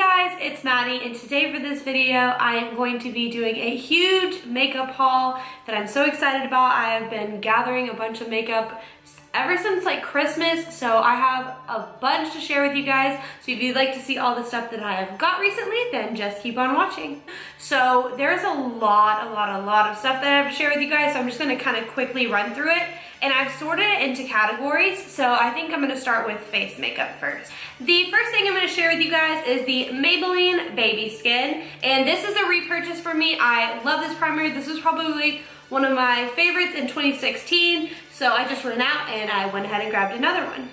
guys, it's Maddie, and today for this video I am going to be doing a huge makeup haul that I'm so excited about. I have been gathering a bunch of makeup ever since like Christmas, so I have a bunch to share with you guys. So if you'd like to see all the stuff that I have got recently, then just keep on watching. So there's a lot of stuff that I have to share with you guys, so I'm just gonna kind of quickly run through it. And I've sorted it into categories, so I think I'm gonna start with face makeup first. The first thing I'm gonna share with you guys is the Maybelline Baby Skin, and this is a repurchase for me. I love this primer. This was probably one of my favorites in 2016, so I just ran out and I went ahead and grabbed another one.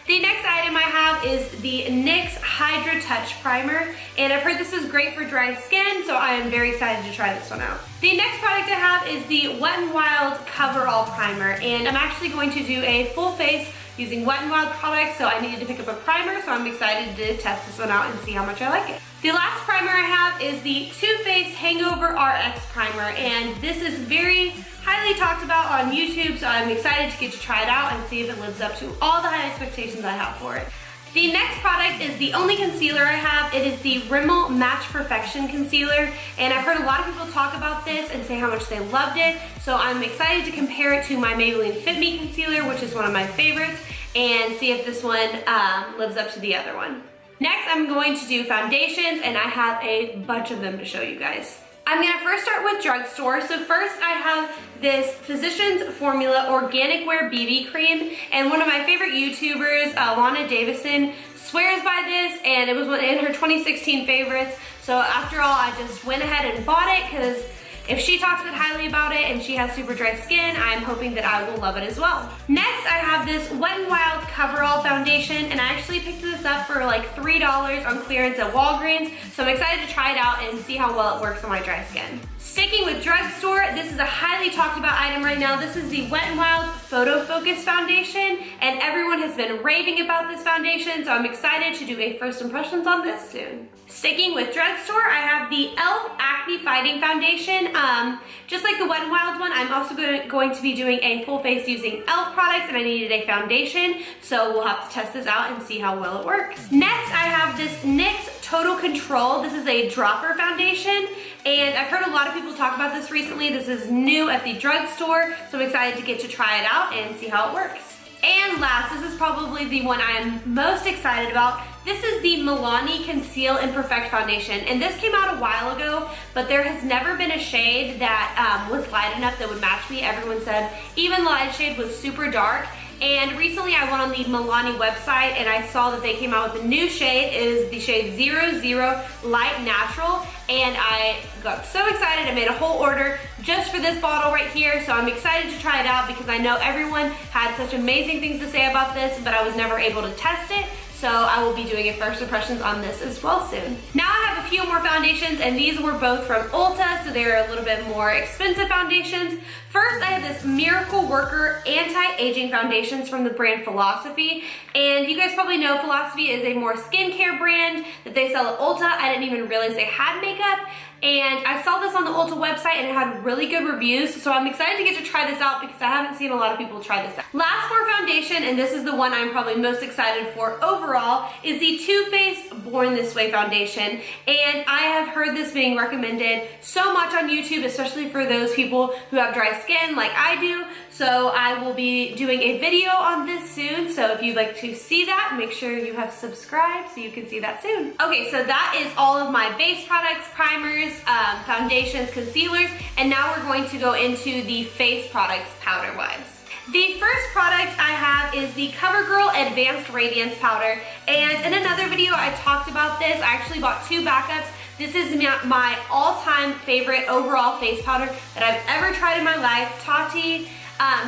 The next item I have is the NYX Hydra Touch Primer, and I've heard this is great for dry skin, so I am very excited to try this one out. The next product I have is the Wet n Wild Cover All Primer, and I'm actually going to do a full face using Wet n Wild products, so I needed to pick up a primer, so I'm excited to test this one out and see how much I like it. The last primer I have is the Too Faced Hangover RX Primer, and this is very highly talked about on YouTube, so I'm excited to get to try it out and see if it lives up to all the high expectations I have for it. The next product is the only concealer I have. It is the Rimmel Match Perfection Concealer, and I've heard a lot of people talk about this and say how much they loved it, so I'm excited to compare it to my Maybelline Fit Me Concealer, which is one of my favorites, and see if this one lives up to the other one. Next, I'm going to do foundations, and I have a bunch of them to show you guys. I'm gonna first start with drugstore. So first I have this Physicians Formula Organic Wear BB Cream, and one of my favorite YouTubers, Lana Davison, swears by this, and it was one in her 2016 favorites. So after all, I just went ahead and bought it because if she talks it highly about it and she has super dry skin, I'm hoping that I will love it as well. Next, I have this Wet n Wild Coverall Foundation, and I actually picked this up for like $3 on clearance at Walgreens, so I'm excited to try it out and see how well it works on my dry skin. Sticking with drugstore, this is a highly talked about item right now. This is the Wet n Wild Photo Focus Foundation, and everyone has been raving about this foundation, so I'm excited to do a first impressions on this soon. Sticking with drugstore, I have the e.l.f. Acne Fighting Foundation. Just like the Wet n Wild one, I'm also going to be doing a full face using e.l.f. products, and I needed a foundation, so we'll have to test this out and see how well it works. Next, I have this NYX Total Control. This is a dropper foundation, and I've heard a lot of people talk about this recently. This is new at the drugstore, so I'm excited to get to try it out and see how it works. And last, this is probably the one I am most excited about. This is the Milani Conceal and Perfect Foundation, and this came out a while ago, but there has never been a shade that was light enough that would match me. Everyone said even the light shade was super dark. And recently I went on the Milani website and I saw that they came out with a new shade. It is the shade 00 Light Natural, and I got so excited. I made a whole order just for this bottle right here, so I'm excited to try it out because I know everyone had such amazing things to say about this, but I was never able to test it. So I will be doing a first impressions on this as well soon. Now I have a few more foundations, and these were both from Ulta, so they're a little bit more expensive foundations. First, I have this Miracle Worker Anti-Aging Foundations from the brand Philosophy. And you guys probably know Philosophy is a more skincare brand that they sell at Ulta. I didn't even realize they had makeup. And I saw this on the Ulta website and it had really good reviews, so I'm excited to get to try this out because I haven't seen a lot of people try this out. Last for foundation, and this is the one I'm probably most excited for overall, is the Too Faced Born This Way Foundation. And I have heard this being recommended so much on YouTube, especially for those people who have dry skin like I do. So I will be doing a video on this soon, so if you'd like to see that, make sure you have subscribed so you can see that soon. Okay, so that is all of my base products, primers, foundations, concealers, and now we're going to go into the face products powder-wise. The first product I have is the CoverGirl Advanced Radiance Powder, and in another video I talked about this. I actually bought two backups. This is my all-time favorite overall face powder that I've ever tried in my life. Tati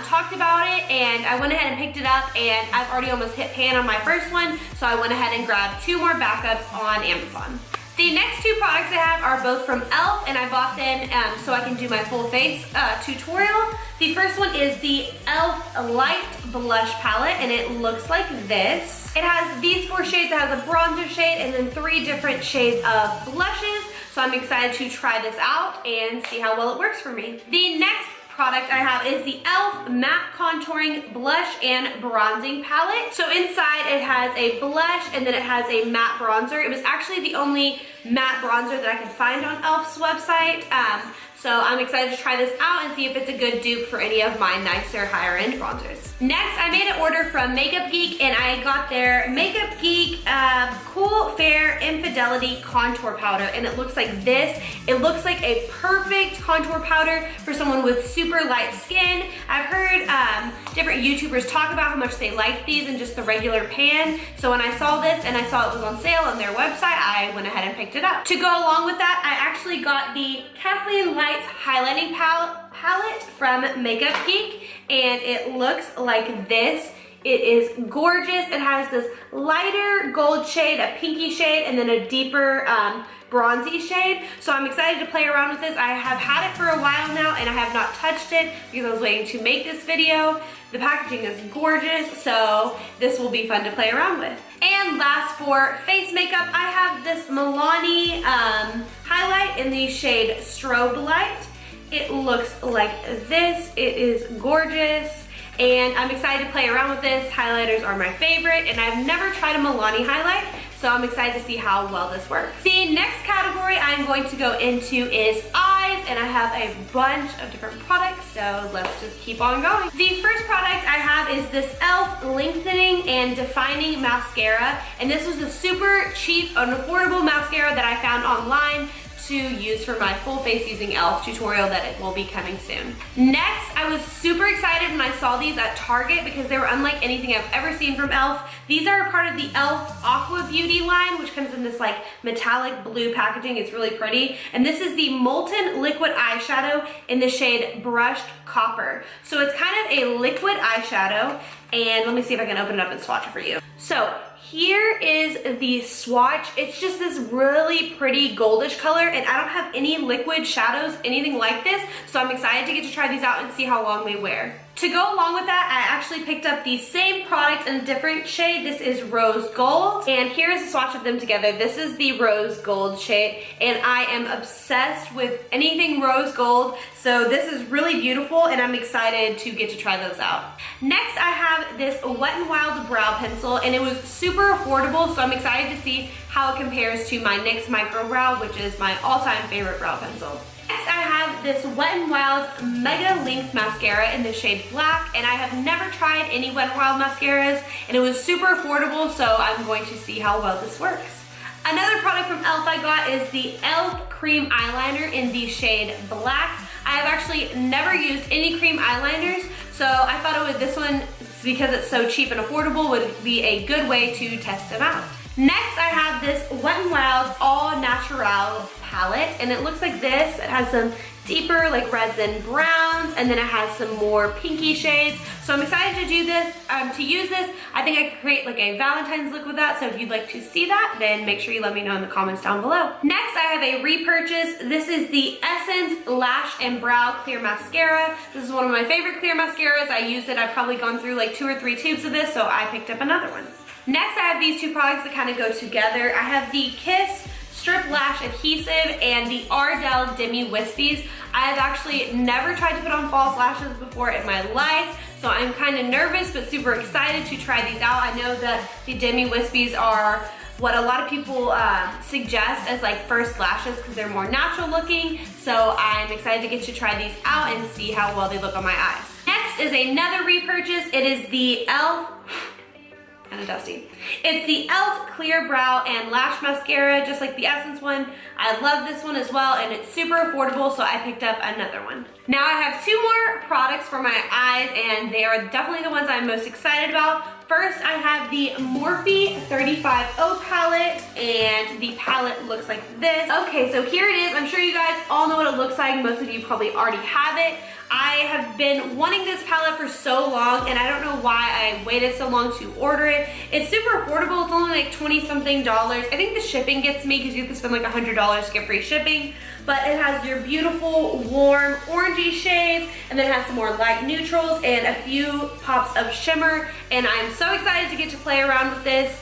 talked about it, and I went ahead and picked it up, and I've already almost hit pan on my first one, so I went ahead and grabbed two more backups on Amazon. The next two products I have are both from e.l.f. and I bought them so I can do my full face tutorial. The first one is the e.l.f. Light Blush Palette, and it looks like this. It has these 4 shades. It has a bronzer shade and then 3 different shades of blushes, so I'm excited to try this out and see how well it works for me. The next product I have is the e.l.f. Matte Contouring Blush and Bronzing Palette. So inside it has a blush and then it has a matte bronzer. It was actually the only matte bronzer that I could find on e.l.f.'s website. So I'm excited to try this out and see if it's a good dupe for any of my nicer higher end bronzers. Next, I made an order from Makeup Geek and I got their Makeup Geek Cool Fair Infidelity Contour Powder, and it looks like this. It looks like a perfect contour powder for someone with super light skin. I've heard different YouTubers talk about how much they like these in just the regular pan. So when I saw this and I saw it was on sale on their website, I went ahead and picked it up. To go along with that, I actually got the Kathleen Lights highlighting palette from Makeup Geek, and it looks like this. It is gorgeous. It has this lighter gold shade, a pinky shade, and then a deeper bronzy shade. So I'm excited to play around with this. I have had it for a while now and I have not touched it because I was waiting to make this video. The packaging is gorgeous, so this will be fun to play around with. And last, for face makeup, I have this Milani highlight in the shade Strobe Light. It looks like this. It is gorgeous, and I'm excited to play around with this. Highlighters are my favorite, and I've never tried a Milani highlight, so I'm excited to see how well this works. The next category I'm going to go into is eyes, and I have a bunch of different products, so let's just keep on going. The first product I have is this e.l.f. Lengthening and Defining Mascara, and this was a super cheap and affordable mascara that I found online to use for my full face using e.l.f. tutorial that it will be coming soon. Next, I was super excited when I saw these at Target because they were unlike anything I've ever seen from e.l.f. These are a part of the e.l.f. Aqua Beauty line, which comes in this like metallic blue packaging. It's really pretty. And this is the Molten Liquid Eyeshadow in the shade Brushed Copper. So it's kind of a liquid eyeshadow, and let me see if I can open it up and swatch it for you. So here is the swatch. It's just this really pretty goldish color, and I don't have any liquid shadows, anything like this, so I'm excited to get to try these out and see how long they wear. To go along with that, I actually picked up the same product in a different shade. This is Rose Gold, and here is a swatch of them together. This is the Rose Gold shade, and I am obsessed with anything rose gold, so this is really beautiful, and I'm excited to get to try those out. Next, I have this Wet n Wild brow pencil, and it was super affordable, so I'm excited to see how it compares to my NYX Micro Brow, which is my all-time favorite brow pencil. Next, I have this Wet n Wild Mega Length Mascara in the shade Black, and I have never tried any Wet n Wild mascaras, and it was super affordable, so I'm going to see how well this works. Another product from e.l.f. I got is the e.l.f. Cream Eyeliner in the shade Black. I have actually never used any cream eyeliners, so I thought this one, because it's so cheap and affordable, would be a good way to test them out. Next, I have this Wet n Wild All Natural palette, and it looks like this. It has some deeper like reds and browns, and then it has some more pinky shades. So I'm excited to do this, to use this. I think I could create like a Valentine's look with that, so if you'd like to see that, then make sure you let me know in the comments down below. Next, I have a repurchase. This is the Essence Lash and Brow Clear Mascara. This is one of my favorite clear mascaras. I used it, I've probably gone through like 2 or 3 tubes of this, so I picked up another one. Next, I have these two products that kind of go together. I have the Kiss Strip Lash Adhesive and the Ardell Demi Wispies. I have actually never tried to put on false lashes before in my life, so I'm kind of nervous but super excited to try these out. I know that the Demi Wispies are what a lot of people suggest as like first lashes because they're more natural looking, so I'm excited to get to try these out and see how well they look on my eyes. Next is another repurchase. It is the e.l.f. kind of dusty. It's the e.l.f. Clear Brow and Lash Mascara, just like the Essence one. I love this one as well, and it's super affordable, so I picked up another one. Now I have 2 more products for my eyes, and they are definitely the ones I'm most excited about. First, I have the Morphe 35O palette, and the palette looks like this. Okay, so here it is. I'm sure you guys all know what it looks like. Most of you probably already have it. I have been wanting this palette for so long, and I don't know why I waited so long to order it. It's super affordable. It's only like 20 something dollars. I think the shipping gets me because you have to spend like $100 to get free shipping, but it has your beautiful warm orangey shades, and then it has some more light neutrals and a few pops of shimmer, and I'm so excited to get to play around with this.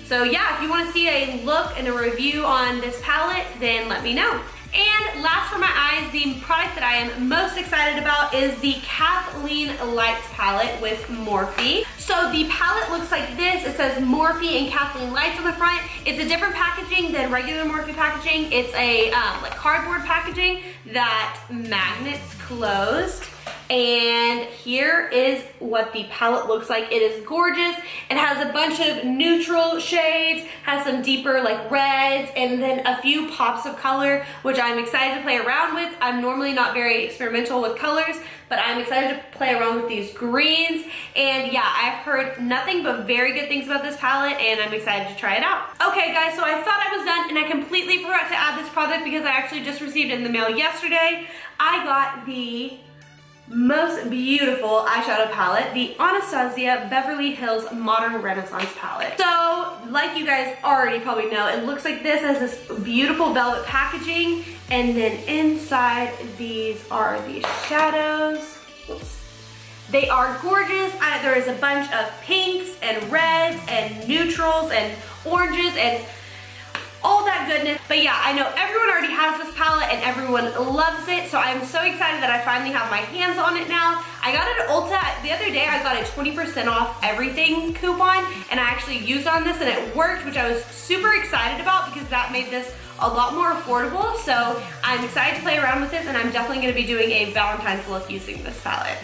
So yeah, if you want to see a look and a review on this palette, then let me know. And last for my eyes, the product that I am most excited about is the Kathleen Lights palette with Morphe. So the palette looks like this. It says Morphe and Kathleen Lights on the front. It's a different packaging than regular Morphe packaging. It's a like cardboard packaging that magnets closed. And here is what the palette looks like. It is gorgeous. It has a bunch of neutral shades, has some deeper like reds, and then a few pops of color, which I'm excited to play around with. I'm normally not very experimental with colors, but I'm excited to play around with these greens. And yeah, I've heard nothing but very good things about this palette, and I'm excited to try it out. Okay guys, so I thought I was done, and I completely forgot to add this product because I actually just received it in the mail yesterday. I got the most beautiful eyeshadow palette, the Anastasia Beverly Hills Modern Renaissance palette. So, like you guys already probably know, it looks like this. It has this beautiful velvet packaging, and then inside these are the shadows. Oops. They are gorgeous. There is a bunch of pinks and reds and neutrals and oranges and all that goodness. But yeah, I know everyone already has this palette and everyone loves it, so I'm so excited that I finally have my hands on it now. I got it at Ulta. The other day I got a 20% off everything coupon, and I actually used on this and it worked, which I was super excited about because that made this a lot more affordable. So I'm excited to play around with this, and I'm definitely going to be doing a Valentine's look using this palette.